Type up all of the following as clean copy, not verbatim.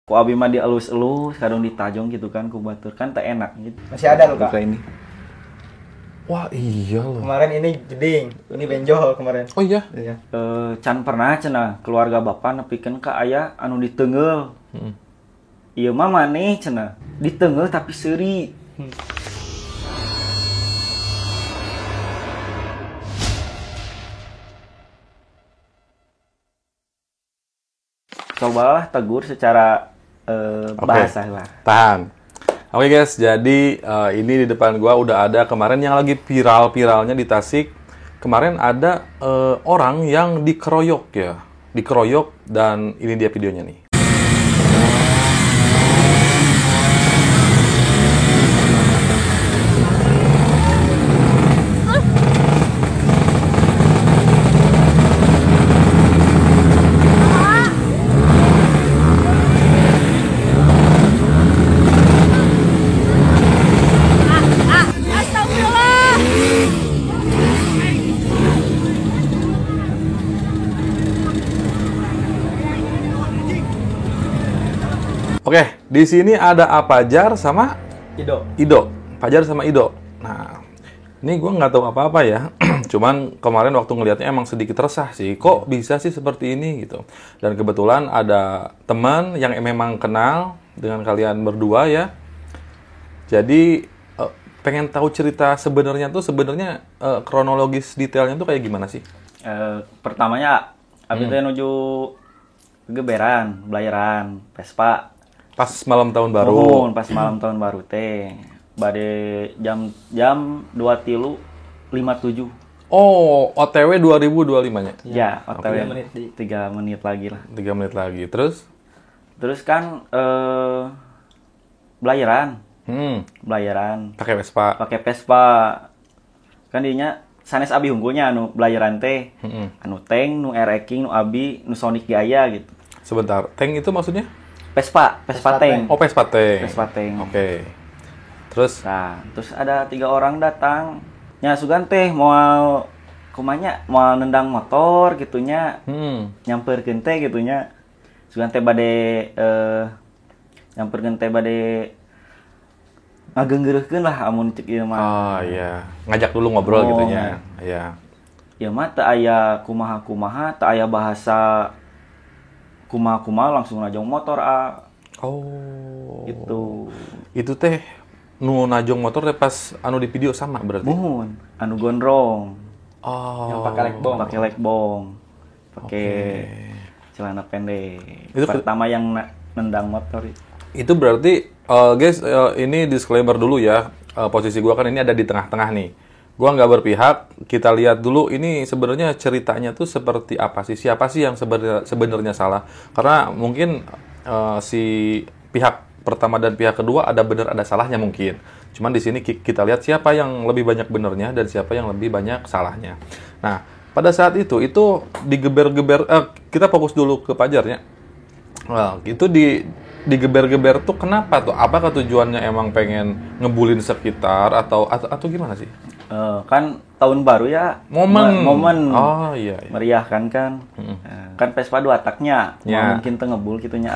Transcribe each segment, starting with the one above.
Ku abi mah dielus-elus, kadang ditajong gitu kan, ku batur kan teh enak gitu. Masih ada luka. Luka ini. Wah iya loh. Kemarin ini jeding, ini benjol kemarin. Oh iya? Iya. Can pernah cenah keluarga bapak nepikeun ka aya anu diteungeul. Ieu mah maneh cenah, diteungeul tapi seuri. Cobalah tegur secara bahasa lah. Tahan. Oke guys, jadi ini di depan gua udah ada kemarin yang lagi viral-viralnya di Tasik. Kemarin ada orang yang dikeroyok ya. Dikeroyok dan ini dia videonya nih. Oke, di sini ada Pajar sama Ido. Pajar sama Ido. Nah, ini gue nggak tahu apa-apa ya. Cuman kemarin waktu ngelihatnya emang sedikit resah sih. Kok bisa sih seperti ini gitu. Dan kebetulan ada teman yang memang kenal dengan kalian berdua ya. Jadi pengen tahu cerita sebenarnya kronologis detailnya tuh kayak gimana sih? Pertamanya abi teh nuju geberan, belayaran, Vespa. Pas malam tahun baru. Pas malam tahun baru teh. Bade jam 23.57. Oh, OTW 2025-nya? Ya, OTW 3 menit lagi lah. 3 menit lagi. Terus Kan belayaran. Belayaran. Pakai Vespa. Kan dinya sanes abi hungkulnya anu belayaran teh. Anu tank, nu ereking, nu abi, nu Sonic Gaya gitu. Sebentar, tank itu maksudnya? Vespa tank. Oh, Vespa tank. Oke. Terus? Nah, terus ada 3 orang datang. Nya sugan teh moal kumanya moal nendang motor gitunya. Nyamperkeun teh gitunya. Sugan teh bade nyamperkeun teh bade ngageunggeureukkeun lah amun cek ieu mah. Oh iya, ngajak dulu ngobrol gitunya. Iya. Ya mah teu aya kumaha-kumaha, teu aya bahasa kumaha-kumaha langsung najong motor Oh. Gitu. Itu teh nu najong motor teh pas anu di video sama berarti. Muhun, anu gondrong. Oh. Yang pakai Lekbong. Pakai celana pendek. Itu pertama yang nendang motor. Itu berarti guys, ini disclaimer dulu ya. Posisi gua kan ini ada di tengah-tengah nih. Gua nggak berpihak. Kita lihat dulu ini sebenarnya ceritanya tuh seperti apa sih? Siapa sih yang sebenarnya salah? Karena mungkin si pihak pertama dan pihak kedua ada benar ada salahnya mungkin. Cuman di sini kita lihat siapa yang lebih banyak benernya dan siapa yang lebih banyak salahnya. Nah, pada saat itu digeber-geber. Kita fokus dulu ke Pajarnya. Nah, itu digeber-geber tuh kenapa tuh? Apakah tujuannya emang pengen ngebulin sekitar atau gimana sih? Kan tahun baru ya. Momen. Oh iya. Meriah kan. Kan Vespa 2 taknya. Ya. Mungkin teu ngebul kitunya.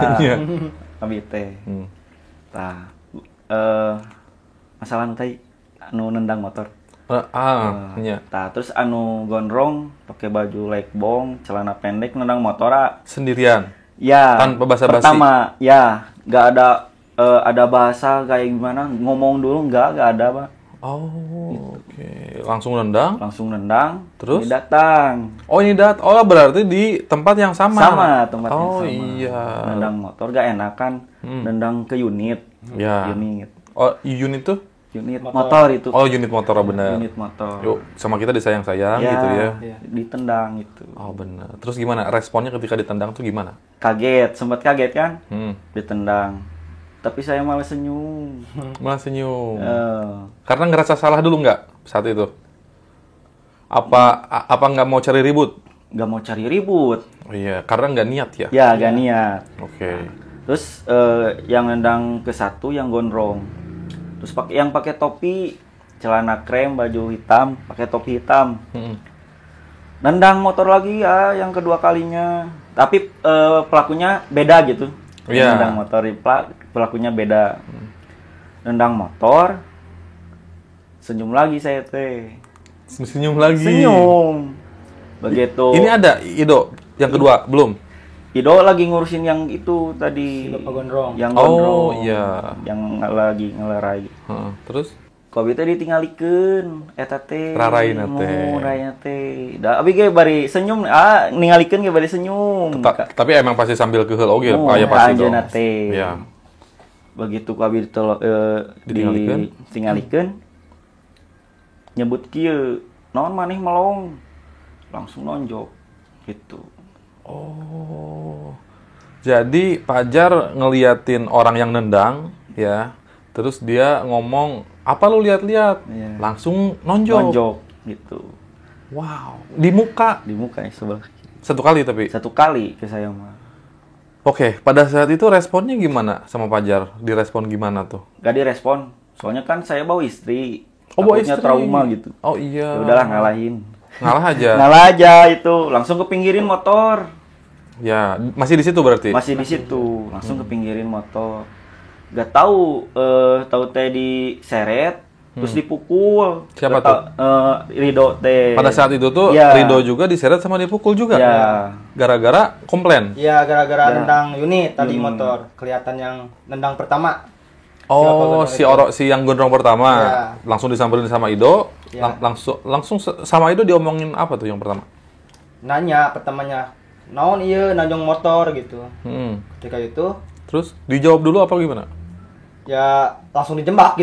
Abi teh. Tah. Masalah teh anu nendang motor. Iya. Tah, terus anu gondrong pakai baju lekbong, celana pendek nendang motor Sendirian. Ya, tanpa basa-basi. Pertama, ya, nggak ada bahasa kayak gimana, ngomong dulu nggak ada, Pak. Oh, oke. Langsung nendang. Terus? Ini datang. Oh, berarti di tempat yang sama. Tempat yang sama. Oh, iya. Nendang motor gak enakan, nendang ke unit. Ya. Unit. Oh, unit tuh? Unit motor itu. Oh, unit motor, benar. Unit motor. Yuk, sama kita disayang-sayang gitu ya. Ditendang gitu. Oh, benar. Terus gimana? Responnya ketika ditendang tuh gimana? Sempat kaget kan? Ditendang. Tapi saya malah senyum. Karena ngerasa salah dulu nggak saat itu? Apa nggak mau cari ribut? Nggak mau cari ribut. Oh, iya, karena nggak niat ya? Ya, nggak niat. Oke. Terus yang nendang ke satu yang gondrong. Terus yang pakai topi, celana krem, baju hitam, pakai topi hitam. Nendang motor lagi ya yang kedua kalinya. Tapi pelakunya beda gitu. Iya. Nendang motor, pelakunya beda. Nendang motor, senyum lagi saya teh. Senyum lagi. Senyum. Begitu. Ini ada Ido yang kedua belum? Ido lagi ngurusin yang itu tadi. Si Bapak Gondrong. Yang gondrong. Oh iya. Yang lagi ngelerai. Terus? Kobi teh ditinggalikeun eta teh. Raraina teh. Raraina teh. Da abi ge bari senyum ningalikeun ge bari senyum. Tapi emang pasti sambil keheul oge aya pasti dong. Anjeunna teh. Iya. Begitu Kobi ditinggalikeun. Nyebut kieu, naon maneh melong. Langsung nonjok gitu. Oh. Jadi Pajar ngeliatin orang yang nendang ya. Terus dia ngomong, "Apa lu lihat-lihat?" Iya. Langsung nonjok. Nonjok gitu. Wow, di muka. Di muka ya sebelah. Satu kali tapi. Satu kali ke saya mah. Oke, pada saat itu responnya gimana sama Pajar? Direspon gimana tuh? Gak direspon. Soalnya kan saya bawa istri. Oh, bawa Takutnya istri. trauma gitu. Oh iya. Ya udahlah ngalahin. Ngalah aja. Ngalah aja itu, langsung ke pinggirin motor. Ya, masih di situ berarti. Masih di situ, langsung ke pinggirin motor. Gak tahu tahu teh diseret terus dipukul. Siapa Gak tahu, Rido teh. Pada saat itu tuh Ya. Rido juga diseret sama dipukul juga. Ya. Gara-gara komplain. Iya, gara-gara Ya. nendang unit tadi motor. Kelihatan yang nendang pertama. Oh, si yang gondrong pertama Ya. langsung disamperin sama Ido. Ya. Langsung sama Ido diomongin apa tuh yang pertama? Nanya pertamanya, naon ieu nanjong motor gitu. Ketika itu Terus dijawab dulu apa gimana? ya langsung dijambak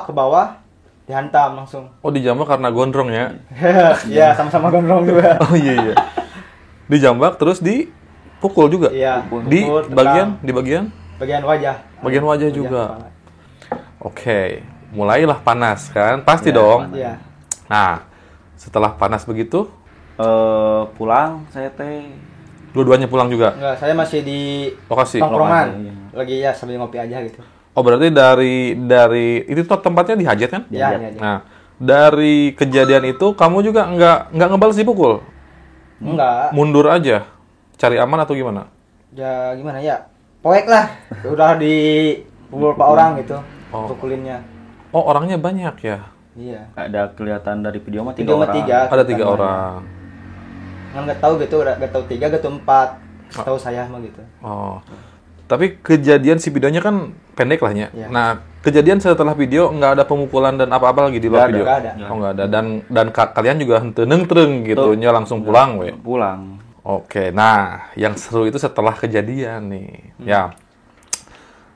ke bawah, dihantam langsung. Oh, dijambak karena gondrong ya. Iya, sama-sama gondrong juga. Oh iya. Dijambak terus dipukul juga. Iya, Di pukul, bagian bagian wajah. bagian wajah juga. kepala. Oke, mulailah panas kan? Pasti Ya, dong. Iya. Nah, setelah panas begitu, Pulang saya teh. dua-duanya pulang juga. Enggak, saya masih di Lokasi. tongkrongan. Lokasi, iya. Lagi ya sambil ngopi aja gitu. Oh, berarti dari itu tuh tempatnya di Hajat kan? Iya, Iya. iya. Nah, dari kejadian itu kamu juga nggak ngebales dipukul? Enggak. Mundur aja, cari aman atau gimana? Ya gimana ya? Poek lah. Udah dipukul Pak orang gitu. Oh. Pukulinnya. Oh, orangnya banyak ya? Iya. Ada kelihatan dari video mah Video 3 mah orang. 3. Ada 3 orang. Nggak tahu gitu, nggak tahu 3, nggak tahu 4. Tahu saya mah gitu. Oh. Tapi kejadian si videonya kan pendek lah ya. Iya. Nah, kejadian setelah video nggak ada pemukulan dan apa-apa lagi di luar Nggak video. nggak ada. Oh, nggak ada. Dan kalian juga henteu neungtreng gitu nya langsung pulang we. Pulang. Oke. Nah, yang seru itu setelah kejadian nih. Ya.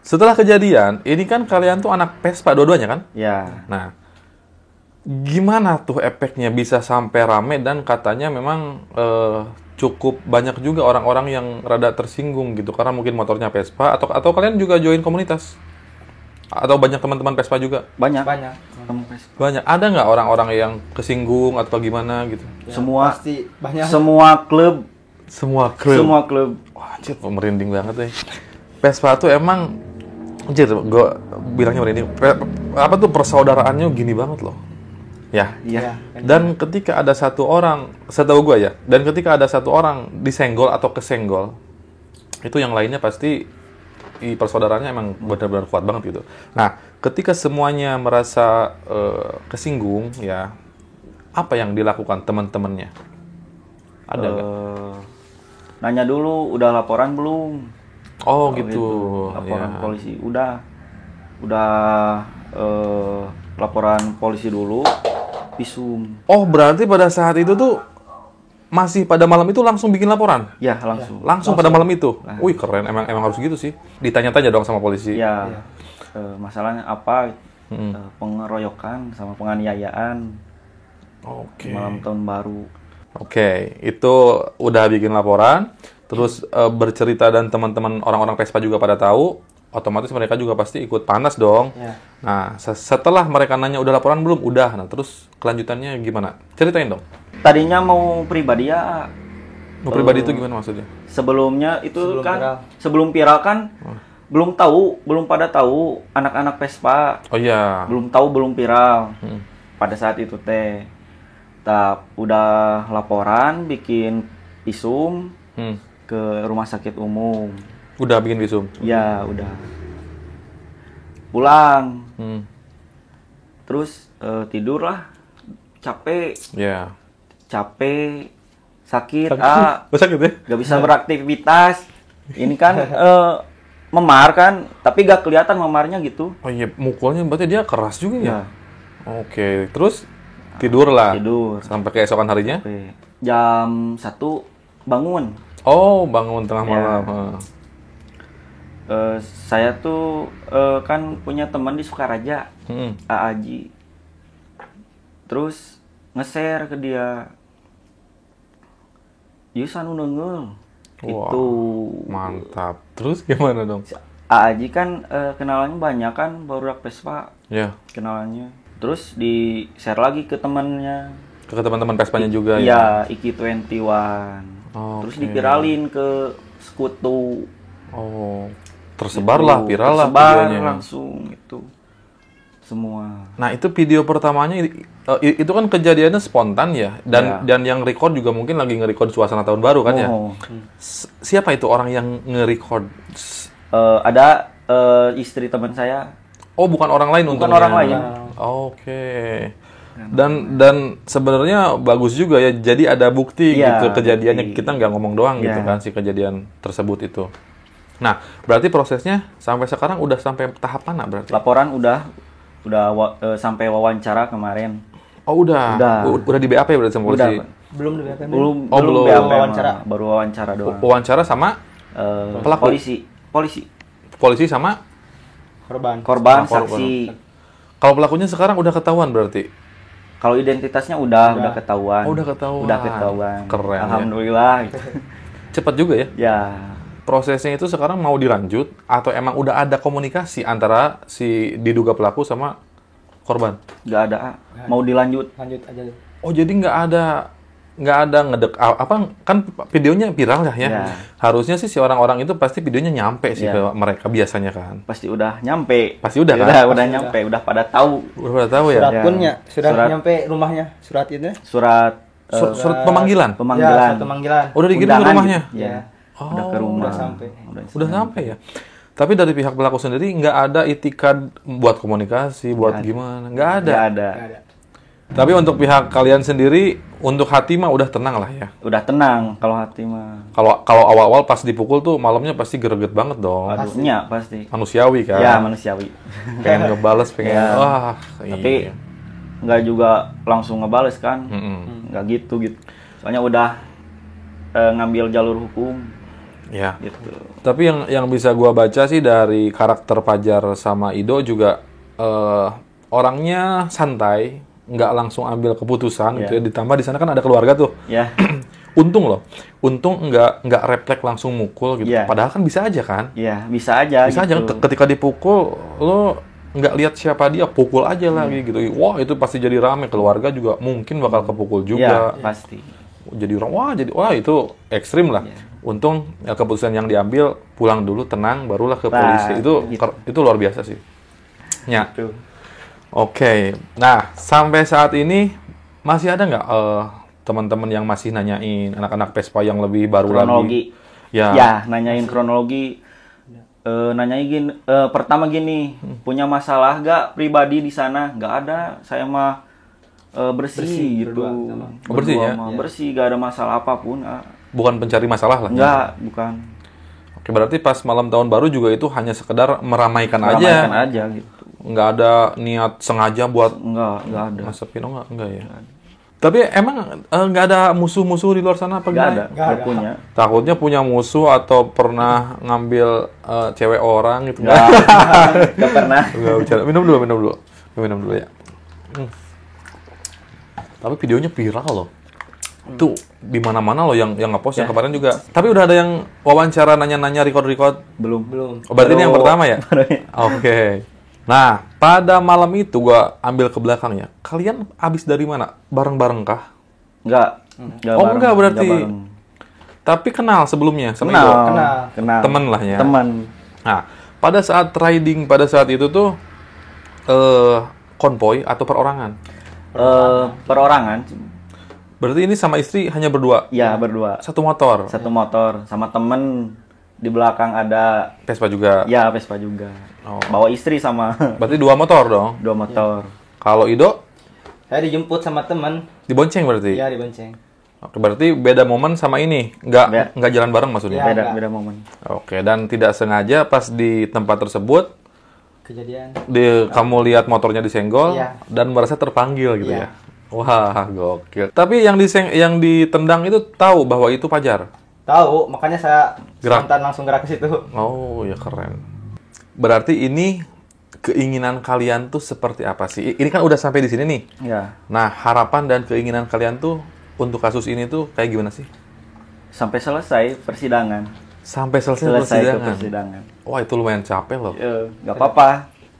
Setelah kejadian, ini kan kalian tuh anak Vespa dua-duanya kan? Ya. Nah, gimana tuh efeknya bisa sampai rame dan katanya memang cukup banyak juga orang-orang yang rada tersinggung gitu karena mungkin motornya Vespa atau kalian juga join komunitas atau banyak teman-teman Vespa juga? Banyak. Banyak. Banyak. Ada nggak orang-orang yang kesinggung atau gimana gitu? Ya, Semua pasti banyak. semua klub, Semua klub. semua klub. Wah, anjir, merinding banget deh. Vespa tuh emang anjir, gue bilangnya merinding. Apa tuh persaudaraannya gini banget loh. Ya. Iya. Dan ketika ada satu orang, setahu gue ya, dan ketika ada satu orang disenggol atau kesenggol, itu yang lainnya pasti persaudaraannya emang benar-benar kuat banget gitu. Nah, ketika semuanya merasa kesinggung, ya, apa yang dilakukan teman-temannya? Ada nggak? Nanya dulu, udah laporan belum? Oh gitu. Laporan Ya. polisi udah laporan polisi dulu, visum. Oh, berarti pada saat itu tuh masih pada malam itu langsung bikin laporan? Ya langsung. Langsung pada malam itu? Wih, keren. Emang harus gitu sih. Ditanya-tanya dong sama polisi. Ya. Masalahnya apa? Pengeroyokan sama penganiayaan Oke. malam tahun baru. Oke, itu udah bikin laporan, terus bercerita dan teman-teman orang-orang Vespa juga pada tahu, otomatis mereka juga pasti ikut panas dong. Ya. Nah, setelah mereka nanya udah laporan belum? Udah. Nah, terus kelanjutannya gimana? Ceritain dong. Tadinya mau pribadi ya. Mau pribadi itu gimana maksudnya? Sebelumnya itu Sebelum kan viral. sebelum viral kan belum pada tahu anak-anak Vespa. Oh iya. Belum tahu, belum viral. Pada saat itu teh. Udah laporan, bikin visum Hmm. ke rumah sakit umum. Udah bikin visum? Ya, udah. Pulang. Terus tidurlah. Capek. Ya. Capek. Sakit. Sakit ya? Gak bisa beraktivitas. Ini kan memar kan. Tapi gak kelihatan memarnya gitu. Oh iya, mukulnya berarti dia keras juga ya? Ya. Oke, terus tidur lah? Tidur. Sampai keesokan harinya? Oke. Jam 1 bangun. Oh, bangun tengah malam. Saya tuh kan punya teman di Sukaraja, Aaji. Terus nge-share ke dia. Ieu sanu neungeul. Gitu. Mantap. Terus gimana dong? Aaji kan kenalannya banyak kan, barudak Vespa. Ya. Kenalannya. Terus di-share lagi ke temannya. Ke teman-teman Vespanya juga ya? Iya, Iki21. Terus Oke. dipiralin ke sekutu. Oh, tersebar lah, viral lah tersebar videonya. langsung itu semua. Nah, itu video pertamanya itu kan kejadiannya spontan ya, dan yang record juga mungkin lagi nge-record suasana tahun baru kan ya. Siapa itu orang yang nge-record? Ada istri teman saya. Oh, bukan orang lain Bukan untungnya. orang lain. Oke. Dan sebenarnya bagus juga ya. Jadi ada bukti Iya, gitu kejadiannya. bukti. Kita nggak ngomong doang gitu Iya. kan si kejadian tersebut itu. Nah, berarti prosesnya sampai sekarang udah sampai tahap mana berarti? Laporan udah sampai wawancara kemarin. Oh, udah. Udah di BAP berarti sama polisi. Udah. Belum di BAP. Belum belum. BAP, Wawancara. baru wawancara doang. Wawancara sama pelaku? Polisi sama Korban. Korban, korban. saksi. kalau pelakunya sekarang udah ketahuan berarti. Kalau identitasnya udah ketahuan. Oh, udah ketahuan. Udah ketahuan. Keren ya. Alhamdulillah. Gitu. Cepat juga ya. Ya, Prosesnya itu sekarang mau dilanjut atau emang udah ada komunikasi antara si diduga pelaku sama korban? nggak ada. Mau dilanjut. Lanjut aja. Oh, jadi nggak ada kan videonya viral ya? Ya. Harusnya sih si orang-orang itu pasti videonya nyampe sih ke mereka biasanya kan. Pasti udah nyampe. Pasti udah kan? Udah nyampe, udah pada tahu. Udah pada tahu ya. Surat Ya. punnya sudah Surat. nyampe rumahnya. Surat itu. Surat Surat pemanggilan. pemanggilan. Ya, surat pemanggilan. Udah dikirim ke Undangan rumahnya. gitu. Ya. Oh, Udah ke rumah. udah sampai. Udah sampai ya. Tapi dari pihak pelaku sendiri nggak ada itikat buat komunikasi, buat gimana? Nggak ada. Nggak ada. Nggak ada. Tapi untuk pihak kalian sendiri, untuk hati mah udah tenang lah ya. Udah tenang kalau hati mah. Kalau awal-awal pas dipukul tuh malamnya pasti greget banget dong. Aduhnya pasti. Manusiawi kan. Ya, manusiawi. Pengen ngebales, pengen Ya. wah. Tapi iya. nggak juga langsung ngebales kan. Nggak gitu. Soalnya udah ngambil jalur hukum Ya. gitu. Tapi yang bisa gua baca sih dari karakter Fajar sama Ido juga orangnya santai, nggak langsung ambil keputusan gitu ya. Ditambah di sana kan ada keluarga tuh. Ya. Untung loh. Untung nggak refleks langsung mukul gitu. Iya. Padahal kan bisa aja kan? Ya, bisa aja Bisa aja gitu. ketika dipukul lo nggak lihat siapa dia, pukul aja lagi gitu. Wah, itu pasti jadi rame, keluarga juga mungkin bakal kepukul Ya, juga. pasti. Jadi orang wah itu ekstrim lah. Untung ya, keputusan yang diambil pulang dulu tenang barulah ke polisi. Itu luar biasa sih. Ya. Tuh. Oke. Nah, sampai saat ini masih ada nggak teman-teman yang masih nanyain anak-anak Vespa yang lebih baru Kronologi. lagi? Ya, nanyain kronologi. Nanyain gini, pertama gini, punya masalah gak pribadi di sana? Nggak ada, saya mah bersih gitu. Bersih ya? Bersih, gak ada masalah apapun. Bukan pencari masalah lah. Enggak, bukan. Oke, berarti pas malam tahun baru juga itu hanya sekedar meramaikan Meramaikan aja. aja gitu. Nggak ada niat sengaja buat Enggak ada. ngasepin, enggak ya. Tapi emang nggak ada musuh-musuh di luar sana apa Enggak gimana? ada, enggak punya. Takutnya punya musuh atau pernah ngambil cewek orang gitu. Enggak pernah. Enggak bercanda. Minum dulu ya. Tapi videonya viral loh. Tuh di mana-mana loh yang ngepost yang kemarin juga. Tapi udah ada yang wawancara nanya-nanya record. Belum. Oh, berarti ini yang pertama ya? Oke. Nah, pada malam itu gua ambil ke belakangnya. Kalian abis dari mana? Bareng-bareng kah? Enggak. Oh, enggak berarti. Enggak bareng. Tapi kenal sebelumnya sama Ido? Kenal. Temen lah ya? Temen. Nah, pada saat riding pada saat itu tuh konvoy atau perorangan? Perorangan. Berarti ini sama istri hanya berdua? Ya, berdua. Satu motor? Satu motor sama temen Di belakang ada Vespa juga. ya Vespa juga. Oh. Bawa istri sama Berarti 2 motor dong. 2 motor. Kalau Ido Saya dijemput sama teman. dibonceng berarti. Iya, dibonceng. Oke, berarti beda momen sama ini. Nggak jalan bareng maksudnya. Iya. Beda enggak. beda momen. Oke, dan tidak sengaja pas di tempat tersebut Kejadian. kamu lihat motornya disenggol Iya. dan merasa terpanggil gitu Iya. ya. Wah, gokil. Tapi yang ditendang itu tahu bahwa itu Pajar. Tahu, makanya saya Gerak. spontan langsung gerak ke situ. Oh, ya keren. Berarti ini keinginan kalian tuh seperti apa sih? Ini kan udah sampai di sini nih. Ya, Nah, harapan dan keinginan kalian tuh untuk kasus ini tuh kayak gimana sih? sampai selesai persidangan. Sampai selesai Selesai ke persidangan. persidangan. Wah, itu lumayan capek loh. Nggak apa-apa.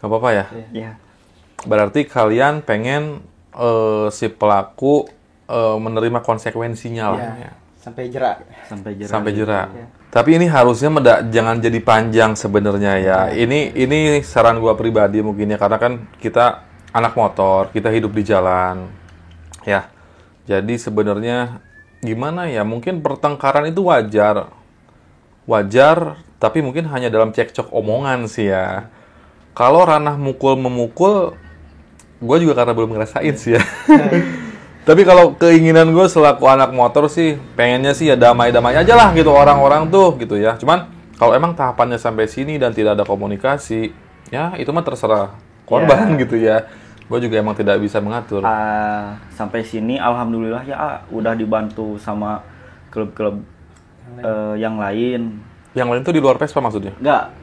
Gak apa-apa ya? Ya, Berarti kalian pengen si pelaku menerima konsekuensinya lah. Iya. Sampai jerak. sampai jerak. Sampai jerak. Iya. Tapi ini harusnya jangan jadi panjang sebenarnya ya. Ini saran gua pribadi mungkin ya, karena kan kita anak motor, kita hidup di jalan. Ya. Jadi sebenarnya gimana ya? Mungkin pertengkaran itu wajar. Wajar, tapi mungkin hanya dalam cekcok omongan sih ya. Kalau ranah mukul-memukul, gue juga karena belum ngerasain sih ya. Tapi kalau keinginan gue selaku anak motor sih, pengennya sih ya damai-damai aja lah gitu orang-orang tuh gitu ya. Cuman kalau emang tahapannya sampai sini dan tidak ada komunikasi, ya itu mah terserah korban gitu ya. Gue juga emang tidak bisa mengatur. Sampai sini alhamdulillah ya udah dibantu sama klub-klub yang lain. Yang lain tuh di luar Vespa maksudnya? Enggak,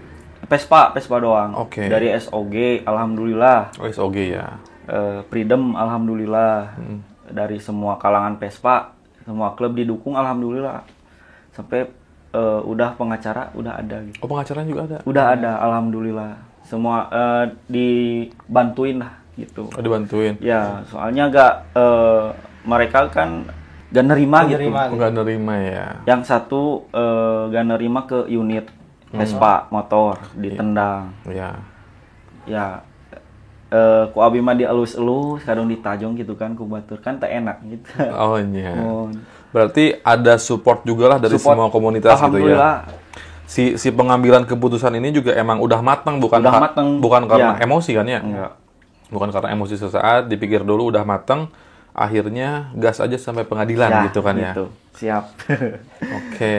Vespa doang. Oke. Dari SOG alhamdulillah. Oh, SOG ya. Freedom alhamdulillah. Dari semua kalangan Vespa, semua klub didukung alhamdulillah. Sampai udah pengacara udah ada gitu. Oh, pengacaranya juga ada? Udah ada alhamdulillah. Semua dibantuin lah gitu. Oh, dibantuin? Ya, soalnya mereka kan gak nerima gitu. Nggak nerima ya? Yang satu gak nerima ke unit Vespa motor ditendang. Ya. Ya, ku abi mah dielus-elus, kadang ditajong gitu kan, ku batur kan teh enak gitu. Oh iya. Oh. Berarti ada support juga lah dari Support, semua komunitas gitu ya? alhamdulillah. Si pengambilan keputusan ini juga emang udah matang, bukan karena ya. emosi kan ya? Enggak. Bukan karena emosi sesaat, dipikir dulu udah matang, akhirnya gas aja sampai pengadilan Ya, gitu kan ya? gitu. Siap. Oke.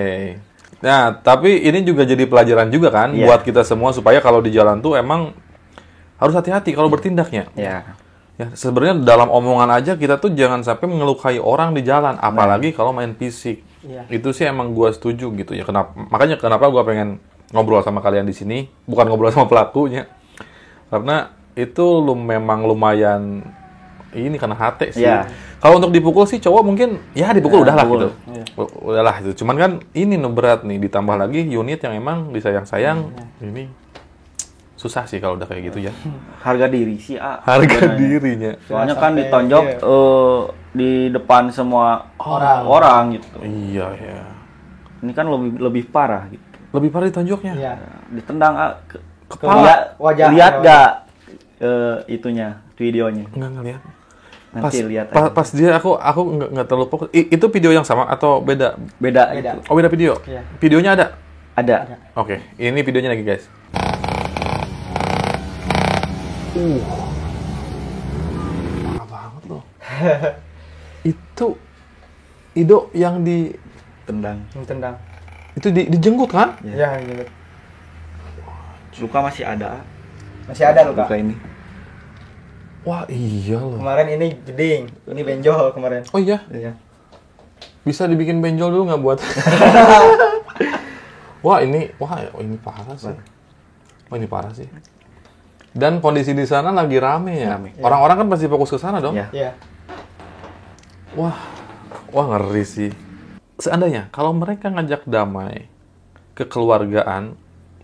Nah, tapi ini juga jadi pelajaran juga kan Iya. buat kita semua supaya kalau di jalan tuh emang harus hati-hati kalau bertindaknya. Ya. Ya, sebenarnya dalam omongan aja kita tuh jangan sampai mengelukai orang di jalan, apalagi kalau main fisik. Iya. Itu sih emang gua setuju gitu ya. Makanya kenapa gua pengen ngobrol sama kalian di sini, bukan ngobrol sama pelakunya. Karena itu memang lumayan ini karena hati sih. Iya. Kalau untuk dipukul sih cowok mungkin ya dipukul udahlah pukul. gitu. Udahlah itu. Cuman kan ini berat nih, ditambah lagi unit yang emang disayang-sayang. Ini susah sih kalau udah kayak gitu ya. Harga diri sih, Harga dirinya. Soalnya Jangan kan sampai ditonjok di depan semua orang gitu. Iya ya. Ini kan lebih parah gitu. Lebih parah ditonjoknya. Iya. Ditendang Kepala, wajah. Lihat gak itunya, videonya? Enggak ngeliat. Nanti lihat Pas dia aku nggak terlalu fokus. Itu video yang sama atau beda? beda. Beda. Itu. Oh, beda video. Iya. Videonya ada. Ada. Oke, ini videonya lagi guys. Parah banget loh. Itu Ido yang Tendang. Tendang. itu dijenggut kan? Iya, gitu. Luka masih ada. Masih ada luka. Luka ini. Wah, iya loh. Kemarin ini jeding, ini benjol kemarin. Oh iya, Iya. bisa dibikin benjol dulu nggak buat? Wah, ini parah sih. Oh, ini parah sih. Dan kondisi di sana lagi rame ya. Rame. Orang-orang kan pasti fokus ke sana dong. Iya. Iya. Wah, ngeri sih. Seandainya kalau mereka ngajak damai, kekeluargaan,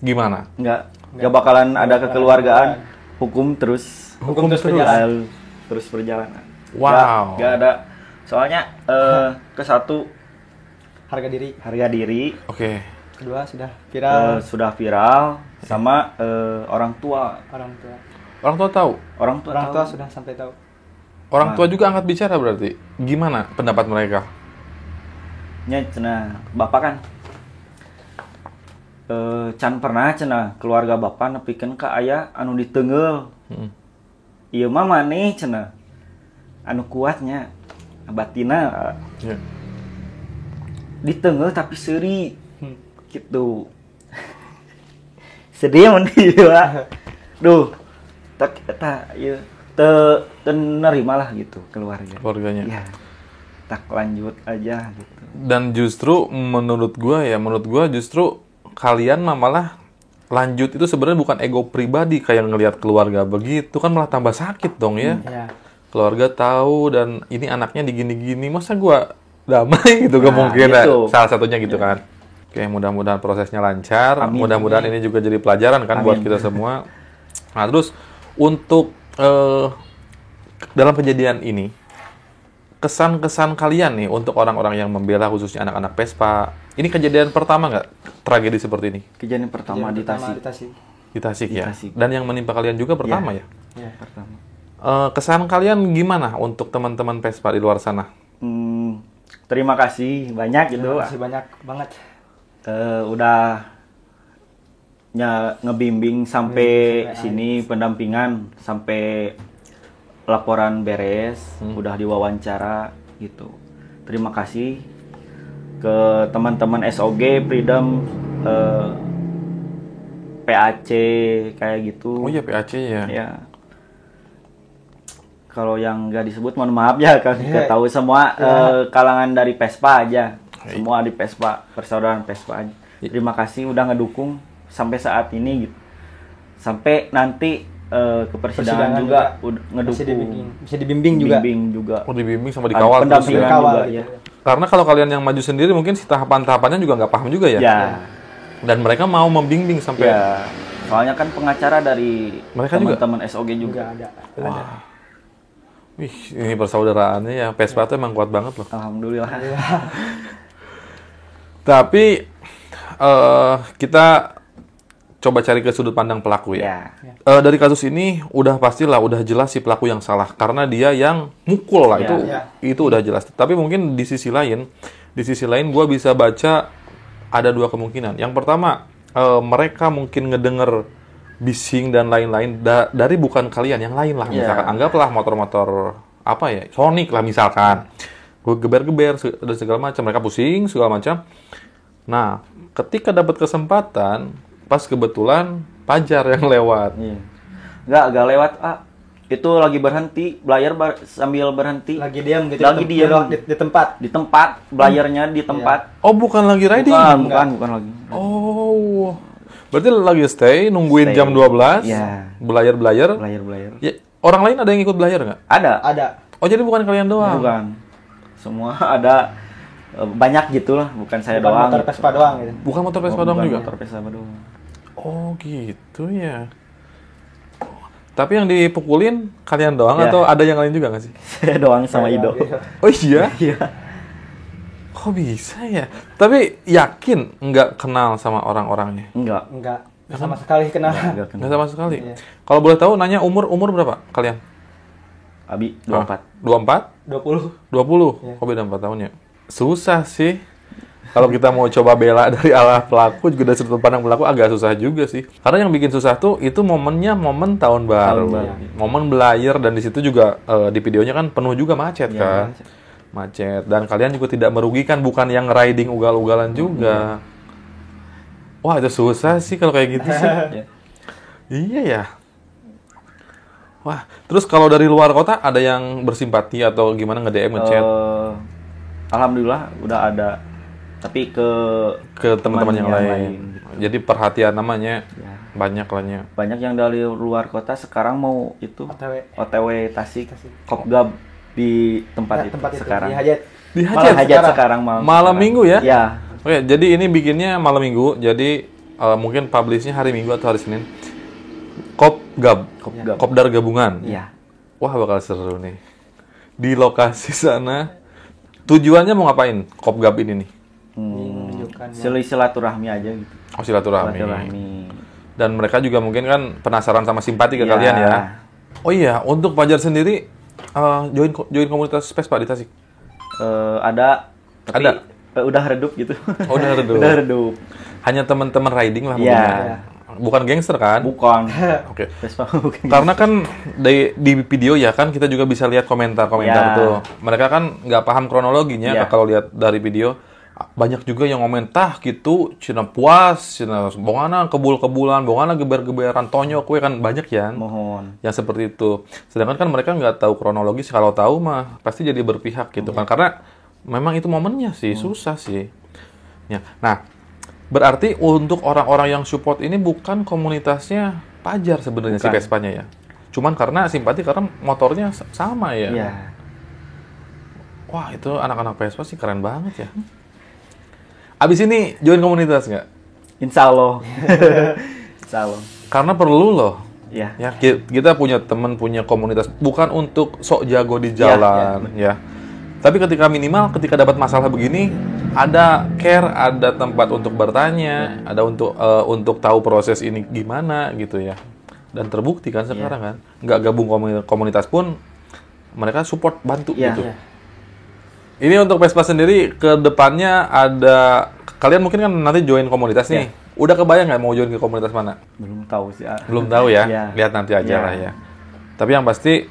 gimana? Enggak bakalan ada kekeluargaan. Hukum terus. Hukum terus berjalan. Terus berjalan. Wow. Nggak ada. Soalnya ke satu Harga diri. harga diri Oke. Kedua sudah viral. sudah viral sama orang tua. Orang tua. Orang tua tahu. Orang tua Orang tua tahu. sudah sampai tahu. Orang tua juga angkat bicara berarti. Gimana pendapat mereka? Nya cenah bapak kan can pernah cenah keluarga bapak nepikeun ka aya anu di Teungeul. Ieu mah maneh cenah anu kuatnya batina. Di Teungeul tapi seuri gitu. Sedih mun dieu. Duh. Tak ieu teu nerima lah gitu keluarganya. Ya. Tak lanjut aja gitu. Dan justru menurut gua justru kalian malah lanjut itu sebenarnya bukan ego pribadi kayak ngelihat keluarga begitu kan malah tambah sakit dong ya. Keluarga tahu dan ini anaknya digini-gini masa gua damai gitu kemungkinan gitu. Salah satunya gitu kan. Oke, mudah-mudahan prosesnya lancar. Amin. Mudah-mudahan ini juga jadi pelajaran kan buat kita semua. Nah, terus untuk dalam kejadian ini kesan-kesan kalian nih untuk orang-orang yang membela khususnya anak-anak Vespa. Ini kejadian pertama nggak tragedi seperti ini? Kejadian pertama di Tasik. Di Tasik ya. Dan yang menimpa kalian juga pertama ya? Iya, pertama. Kesan kalian gimana untuk teman-teman Vespa di luar sana? Terima kasih banyak gitu. Terima kasih banyak banget. Udah ngebimbing sampai sini pendampingan sampai laporan beres, udah diwawancara gitu. Terima kasih ke teman-teman SOG, Freedom, PAC kayak gitu. Oh iya PAC ya. Ya. Kalau yang nggak disebut mohon maaf ya, kan kita tahu semua kalangan dari Vespa aja. Semua di Vespa, persaudaraan Vespa aja. Terima kasih udah ngedukung sampai saat ini gitu. Sampai nanti ke persidangan juga ngedukung. Bisa dibimbing juga. Oh, dibimbing sama dikawal terus ya. Juga, ya. Karena kalau kalian yang maju sendiri mungkin si tahapan-tahapannya juga nggak paham juga ya. Dan mereka mau membimbing sampai. Ya. Soalnya kan pengacara dari mereka teman-teman SOG juga. Ada. Wih, ini persaudaraannya ya. Vespa tuh emang kuat banget loh. Alhamdulillah. Tapi kita coba cari ke sudut pandang pelaku ya. Dari kasus ini udah jelas si pelaku yang salah karena dia yang mukul lah itu udah jelas. Tapi mungkin di sisi lain gue bisa baca ada dua kemungkinan. Yang pertama mereka mungkin ngedenger bising dan lain-lain dari bukan kalian yang lain lah misalkan anggaplah motor-motor apa ya Sonic lah misalkan gue geber-geber dan segala macam mereka pusing segala macam. Nah ketika dapat kesempatan pas kebetulan Pajar yang lewat. Nggak lewat, itu lagi berhenti, belayar sambil berhenti. Lagi diam gitu. Lagi diam di tempat. Di tempat, belayarnya di tempat. Oh, bukan lagi riding? Bukan lagi. Oh. Berarti lagi stay, nungguin jam 12. Iya. Belayar. Ya, orang lain ada yang ikut belayar nggak? Ada. Oh, jadi bukan kalian doang? Bukan. Semua ada banyak gitulah, bukan saya doang. Motor Vespa doang gitu. Bukan motor Vespa doang juga? Motor Vespa doang. Oh gitu ya. Tapi yang dipukulin kalian doang atau ada yang lain juga nggak sih? Saya doang sama Ido. Oh iya? Iya. Kok bisa ya? Tapi yakin nggak kenal sama orang-orangnya? Enggak. Sama sekali kenal. Nggak sama sekali. Iya. Kalau boleh tahu nanya umur berapa kalian? Abi 24. 24? 20. Ya. Oh beda 4 tahun ya. Susah sih. Kalau kita mau coba bela dari arah pelaku juga dari sudut pandang pelaku agak susah juga sih. Karena yang bikin susah tuh itu momennya momen tahun baru. Momen belayar dan di situ juga di videonya kan penuh juga macet kan. Macet dan kalian juga tidak merugikan bukan yang riding ugal-ugalan juga. Wah, itu susah sih kalau kayak gitu sih. Iya ya. Wah, terus kalau dari luar kota ada yang bersimpati atau gimana nge-DM nge-chat? Alhamdulillah udah ada. Tapi ke teman-teman yang lain. Jadi perhatian namanya banyak lahnya. Banyak yang dari luar kota sekarang mau itu OTW Tasik. Kopgab di tempat itu sekarang. Di Hajat sekarang malam Minggu ya? Ya. Oke, jadi ini bikinnya malam Minggu. Jadi mungkin publishnya hari Minggu atau hari Senin. Kopdar gabungan. Iya. Wah, bakal seru nih. Di lokasi sana. Tujuannya mau ngapain Kopgab ini nih? Silaturahmi aja gitu. Oh, silaturahmi. Dan mereka juga mungkin kan penasaran sama simpati ke kalian ya. Oh iya, untuk Pajar sendiri join komunitas Vespa di Tasik? Ada. Tapi udah redup gitu. Oh, udah redup. Udah redup. Hanya teman-teman riding lah Iya. mobilnya. Bukan gangster kan? Bukan. Oke. Vespa bukan. Karena kan di video ya kan kita juga bisa lihat komentar-komentar Ya. tuh. Mereka kan nggak paham kronologinya Ya. kalau lihat dari video. Banyak juga yang komentar gitu, cina puas, cina bongana kebul-kebulan, bongana geber-geberan, tonyok, kue kan banyak ya. Mohon. Yang seperti itu. Sedangkan kan mereka nggak tahu kronologis. Kalau tahu mah pasti jadi berpihak gitu kan. Karena memang itu momennya sih, susah sih. Ya. Nah, berarti untuk orang-orang yang support ini bukan komunitasnya Pajar sebenarnya si Bukan. Vespanya ya. Cuman karena simpati karena motornya sama ya. Iya. Wah, itu anak-anak Vespa sih keren banget ya. Abis ini join komunitas nggak? Insya Allah. Insya Allah. Karena perlu loh. Ya. Ya, kita punya teman, punya komunitas bukan untuk sok jago di jalan, ya. Tapi ketika minimal, ketika dapat masalah begini, ada care, ada tempat untuk bertanya, ada untuk tahu proses ini gimana gitu ya. Dan terbukti kan sekarang kan, nggak gabung komunitas pun mereka support bantu gitu. Ini untuk Vespa sendiri ke depannya ada kalian mungkin kan nanti join komunitas nih. Udah kebayang nggak mau join ke komunitas mana? Belum tahu sih. Belum tahu ya. Iya. Lihat nanti aja Iya. lah ya. Tapi yang pasti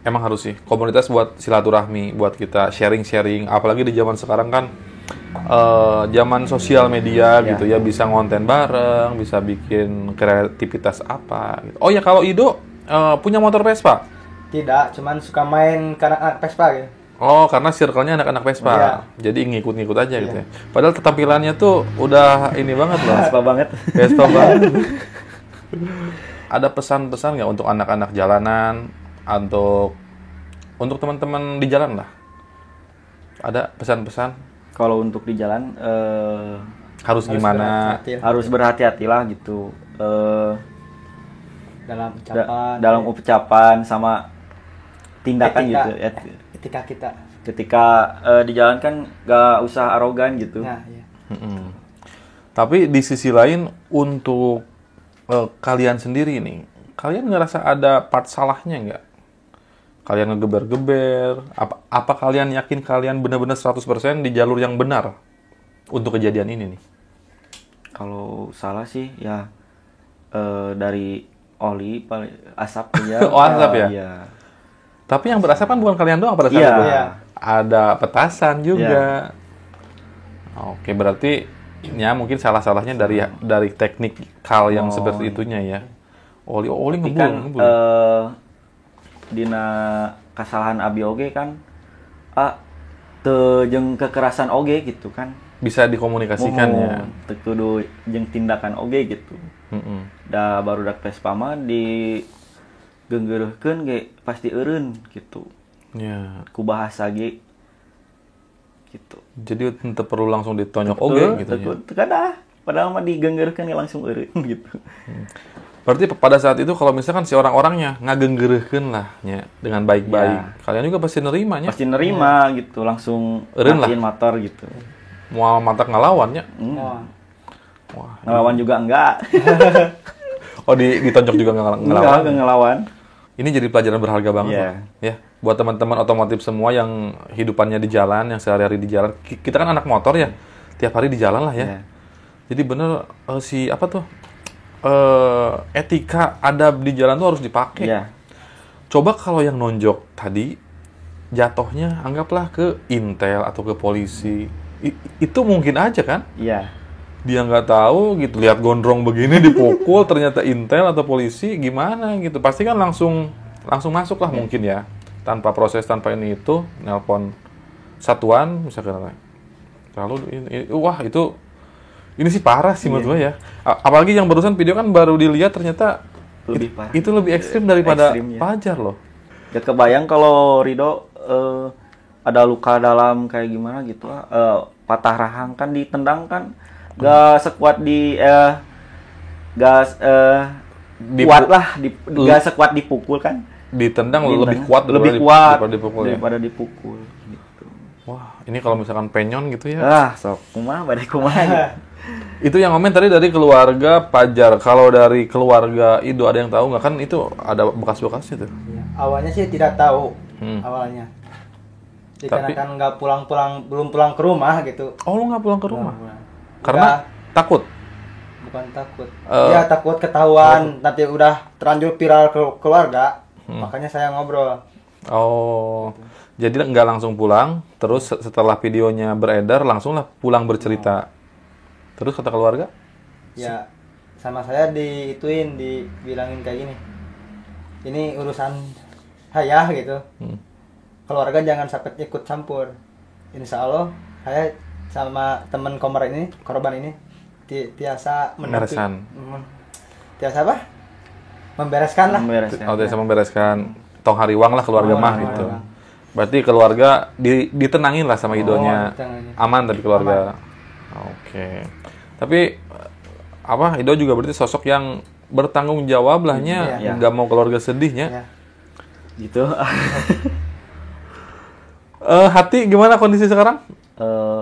emang harus sih komunitas buat silaturahmi, buat kita sharing-sharing. Apalagi di zaman sekarang kan zaman sosial media gitu ya, bisa ngonten bareng, bisa bikin kreativitas apa gitu. Oh ya, kalau Ido punya motor Vespa? Tidak, cuman suka main ke anak-anak Vespa gitu. Oh, karena circle-nya anak-anak Vespa. Iya. Jadi ngikut-ngikut aja gitu ya. Padahal tampilannya tuh udah ini banget loh. Vespa banget. Vespa banget. Ada pesan-pesan nggak untuk anak-anak jalanan, untuk teman-teman di jalan lah? Ada pesan-pesan? Kalau untuk di jalan Harus gimana? berhati-hati. harus berhati-hatilah gitu. Dalam ucapan. Dalam ucapan sama tindakan Etika. gitu ya. Etika kita. Ketika di jalan kan gak usah arogan gitu. Nah, iya. Mm-mm. Tapi di sisi lain untuk kalian sendiri nih, kalian ngerasa ada part salahnya nggak? Kalian ngegeber-geber? Apa kalian yakin kalian benar-benar 100% di jalur yang benar untuk kejadian ini nih? Kalau salah sih ya dari oli asap aja. Oh, asap ya? Iya. Tapi yang berasap kan bukan kalian doang pada saat Iya. itu. Iya. Ada petasan juga. Oke, berarti ya mungkin salah-salahnya dari teknikal yang seperti itunya ya. Oli Tapi ngebul, kan ngebul. dina kesalahan abi oge kan teu jeung kekerasan oge gitu kan. Bisa dikomunikasikan ya. Teu kudu jeung tindakan oge gitu. Mm-mm. Da barudak Vespa mah di geunggeureukkeun ge pasti eureun gitu. Ya. Ku bahasa ge gitu. Jadi tidak perlu langsung ditonyok oge gitu ya. Teu kada. Padahal mah digeunggeureukkeun ge langsung eureun gitu. Berarti pada saat itu kalau misalkan si orang-orangnya ngagenggereukeun lah ya, dengan baik-baik. Ya. Kalian juga pasti nerimanya. Pasti nerima gitu, langsung Eureun lah. matiin motor gitu. Mau mantap ngelawannya. Oh. Wah. Ngelawan juga enggak. Oh, ditonjok juga ngelawan. Enggak ngelawan. Ini jadi pelajaran berharga banget Iya. loh. Ya, buat teman-teman otomotif semua yang hidupannya di jalan, yang sehari-hari di jalan. Kita kan anak motor ya. Tiap hari di jalan lah ya. Iya. Jadi bener etika adab di jalan tuh harus dipakai. Iya. Coba kalau yang nonjok tadi jatuhnya anggaplah ke intel atau ke polisi. Itu mungkin aja kan? Iya. Dia nggak tahu gitu, lihat gondrong begini dipukul ternyata intel atau polisi, gimana gitu. Pasti kan langsung masuk lah mungkin ya. Tanpa proses, tanpa ini itu, nelpon satuan misalkan. Lalu wah itu ini sih parah sih menurut gue ya. Apalagi yang barusan video kan baru dilihat ternyata Lebih parah. itu lebih ekstrim daripada Ekstrim, ya. Pajar loh. Ya kebayang kalau Rido ada luka dalam kayak gimana gitu patah rahang kan ditendang kan gak sekuat kuat lah gak sekuat dipukul kan. Ditendang lebih Ditendang. kuat lebih kuat daripada dipukul ya. daripada dipukul gitu. Wah, ini kalau misalkan penyon gitu ya. Sok kumaha badai kumaha. Itu yang komen tadi dari keluarga Pajar. Kalau dari keluarga Ido ada yang tahu nggak kan itu ada bekas-bekasnya tuh. Iya. Awalnya sih tidak tahu. Awalnya. Dikarenakan nggak belum pulang ke rumah gitu. Oh, lu nggak pulang ke rumah? Pulang. Karena takut? Bukan takut. Ya takut ketahuan, nanti udah terlanjur viral ke keluarga. Makanya saya ngobrol. Oh, jadi nggak langsung pulang, terus setelah videonya beredar, langsunglah pulang bercerita. Terus kata keluarga? Ya, sama saya dibilangin kayak gini. Ini urusan saya gitu. Keluarga jangan sampai ikut campur. Insya Allah, saya sama teman korban ini tiasa tiasa apa? Membereskan lah. Oh, tiasa membereskan. Tong hariwang lah keluarga mah gitu. Berarti keluarga ditenangin lah sama Idonya. Aman tapi keluarga. Oke. Tapi apa Ido juga berarti sosok yang bertanggung jawab lahnya, nggak mau keluarga sedihnya. Gitu. Hati gimana kondisi sekarang?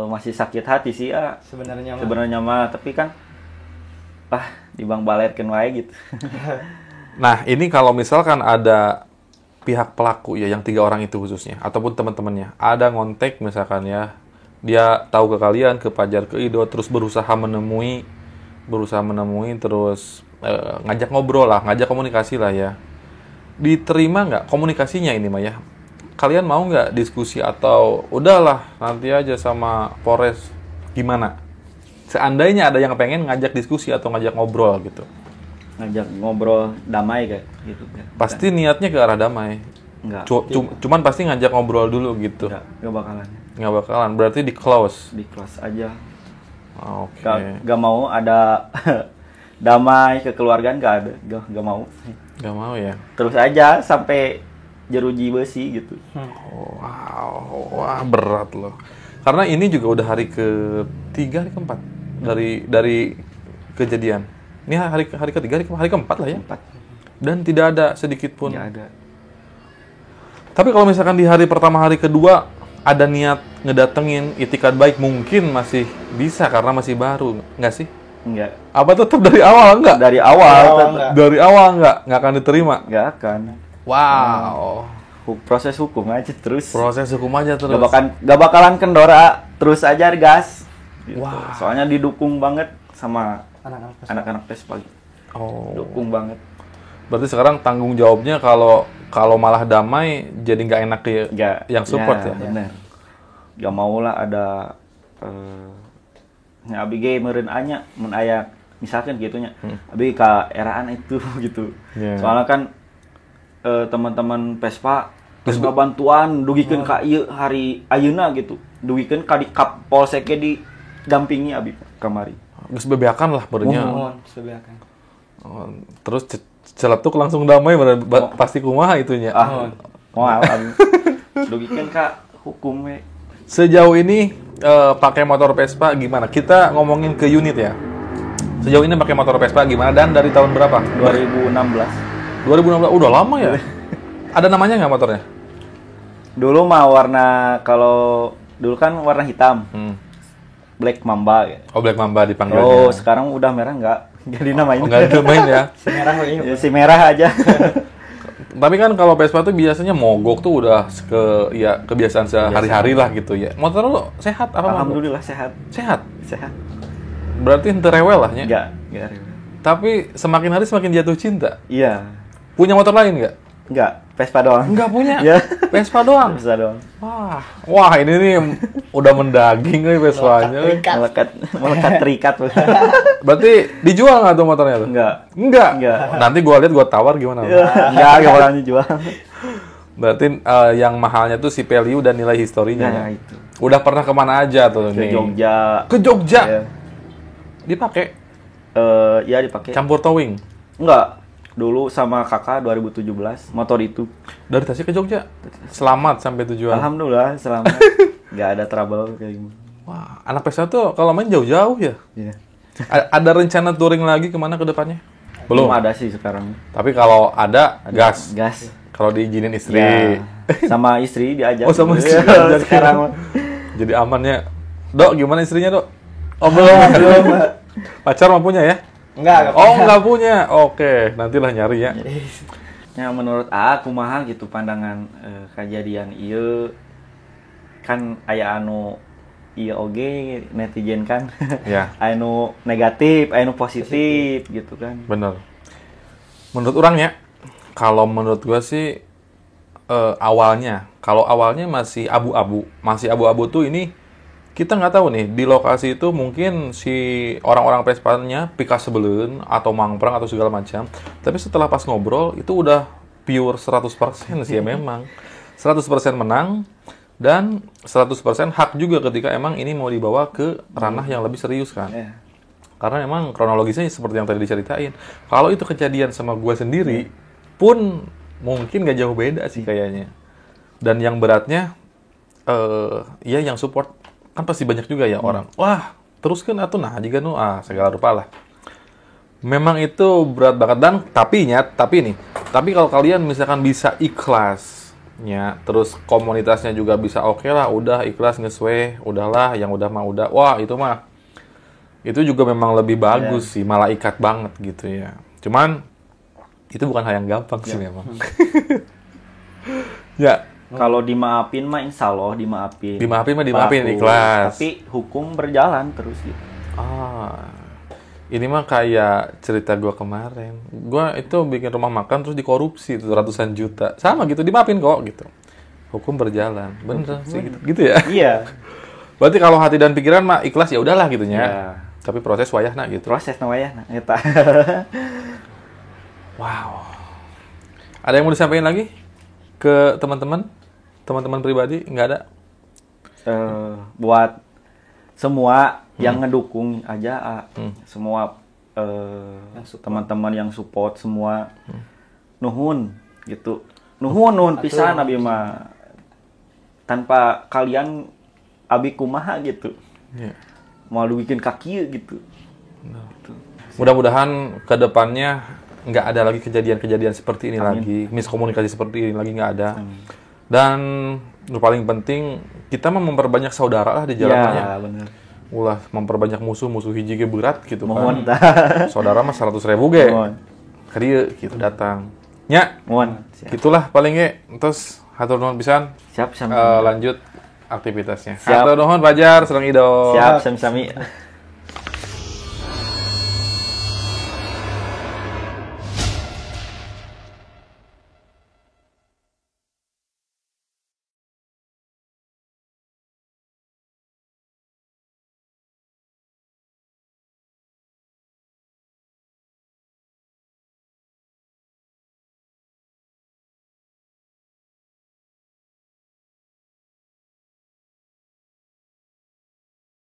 Masih sakit hati sih ya. Sebenarnya mah, tapi kan dibang balerkeun wae gitu. Nah, ini kalau misalkan ada pihak pelaku ya, yang 3 orang itu khususnya, ataupun teman-temannya, ada ngontek misalkan ya, dia tahu ke kalian, ke Pajar, ke Ido, terus berusaha menemui, terus ngajak ngobrol lah, ngajak komunikasi lah ya. Diterima nggak komunikasinya ini Maya? Kalian mau nggak diskusi atau udahlah nanti aja sama Polres, gimana? Seandainya ada yang pengen ngajak diskusi atau ngajak ngobrol gitu. Ngajak ngobrol damai kayak gitu. Pasti niatnya ke arah damai. Enggak. Cuman pasti ngajak ngobrol dulu gitu. Enggak bakalan. Nggak bakalan, berarti di close. Di close aja. Oke. Nggak mau ada damai kekeluargaan, nggak ada. Nggak mau. Nggak mau ya? Terus aja sampai jeruji besi gitu. Wow, wah berat loh. Karena ini juga udah hari ke-3, hari ke-4 dari kejadian. Ini hari ke-3, hari ke-4 lah ya. 4. Dan tidak ada sedikit pun. Nggak ada. Tapi kalau misalkan di hari pertama, hari kedua ada niat ngedatengin itikat baik, mungkin masih bisa karena masih baru, nggak sih? Enggak. Apa tetap dari awal enggak? Dari awal nggak akan diterima. Nggak akan. Wow. Proses hukum aja terus. Gak bakalan kendora, terus aja gas. Gitu. Wow. Soalnya didukung banget sama anak-anak Vespa. Oh. Dukung banget. Berarti sekarang tanggung jawabnya kalau malah damai jadi nggak enak yang support ya. Bener. Gak mau lah ada abi ge meureun anya mun aya misalkan gitunya. Abi ka eraan itu gitu. Yeah. Soalnya kan teman-teman Vespa terus bantuan dugikeun ka ieu hari ayeuna gitu. Dugikeun ka di Kapolsek di dampingi abi kamari. Geus bebeakan lah beurnya. Bebeakan. Terus celetuk langsung damai pasti kumaha itunya. Moal abi. Dugikeun ka hukum we. Sejauh ini pakai motor Vespa gimana? Kita ngomongin ke unit ya. Sejauh ini pakai motor Vespa gimana dan dari tahun berapa? 2016. 2016 udah lama ya? Ada namanya nggak motornya? Dulu mah dulu kan warna hitam. Black Mamba ya. Oh, Black Mamba dipanggilnya. Oh, sekarang udah merah nggak jadi namain. Nggak dinamain ya? Si merah aja. Tapi kan kalau Vespa tuh biasanya mogok tuh udah kebiasaan sehari-hari lah gitu ya. Motor lo sehat apa? Alhamdulillah sehat. Sehat? Sehat. Berarti ente rewel lah ya? Enggak rewel. Tapi semakin hari semakin jatuh cinta. Iya. Punya motor lain nggak? Enggak, Vespa doang. Enggak punya? Ya. Vespa doang? Vespa doang. Wah ini nih udah mendaging nih Vespanya. Melekat terikat. Berarti dijual nggak tuh motornya tuh? Enggak. Nanti gua lihat gua tawar gimana? Enggak bakalan dijual. Berarti yang mahalnya tuh si value dan nilai historinya. Nah, itu. Udah pernah kemana aja tuh nih? Ke Jogja? Ya. Dipakai? Ya dipakai. Campur towing? Enggak. Dulu sama kakak 2017 motor itu. Dari Tasik ke Jogja? Selamat sampai tujuan? Alhamdulillah selamat. Nggak ada trouble kayak gini. Wah, anak Vespa tuh kalau main jauh-jauh ya? Iya. Ada rencana touring lagi kemana ke depannya? Belum ada sih sekarang. Tapi kalau ada gas. Kalau diizinin istri. Ya, sama istri diajak. Oh, sama istri diajak sekarang. Jadi amannya. Dok, gimana istrinya, Dok? Oh, belum. Pacar mah punya ya? Enggak punya. Oke, nantilah nyari ya. Ya menurut aku mahal gitu pandangan kejadian ieu. kan aya anu iya oge netizen kan. Ya. Anu negatif, anu positif gitu kan. Bener. Menurut orangnya, kalau menurut gua sih kalau awalnya masih abu-abu tuh ini kita nggak tahu nih di lokasi itu mungkin si orang-orang Vespanya pika sebelen atau mangprang atau segala macam. Tapi setelah pas ngobrol itu udah pure 100% sih ya memang. 100% menang dan 100% hak juga ketika emang ini mau dibawa ke ranah yang lebih serius kan. Karena emang kronologisnya seperti yang tadi diceritain. Kalau itu kejadian sama gue sendiri pun mungkin gak jauh beda sih kayaknya. Dan yang beratnya ya yang support kan pasti banyak juga ya orang. Wah, teruskan atuh nah jika nu segala rupa lah. Memang itu berat banget dan tapi kalau kalian misalkan bisa ikhlasnya, terus komunitasnya juga bisa oke lah, udah ikhlas ngeswe, udahlah yang udah mah udah. Wah, itu juga memang lebih bagus sih, malaikat banget gitu ya. Cuman itu bukan hal yang gampang sih memang. Ya. Kalau dimaafin mah insya Allah dimaafin. Dimaafin ikhlas. Tapi hukum berjalan terus gitu. Ini mah kayak cerita gue kemarin. Gue itu bikin rumah makan terus dikorupsi tuh ratusan juta. Sama gitu dimaafin kok gitu. Hukum berjalan. Bener sih gitu ya. Iya. Berarti kalau hati dan pikiran mah ikhlas ya udahlah gitu ya. Tapi proses wayahna gitu. Eta. Wow. Ada yang mau disampaikan lagi ke teman-teman pribadi? Nggak ada? Buat semua yang ngedukung aja, semua teman-teman yang support semua, nuhun gitu, nuhun pisan abi mah. Tanpa kalian abi kumaha gitu, mau bikin kaki gitu. Mudah-mudahan kedepannya nggak ada lagi kejadian-kejadian seperti ini lagi, miskomunikasi seperti ini lagi nggak ada. Dan yang paling penting kita memperbanyak saudara lah di jalannya. Ya, benar. Ulah memperbanyak musuh hiji ge berat gitu Mohon kan. Saudara mah 100.000 ge. Ka dieu gitu datang. Nya. Mohon. Gitulah paling ge. Terus hatur nuhun pisan. Siap, lanjut aktivitasnya. Siap. Hatur nuhun Fajar, Serang Ido. Siap, sami-sami.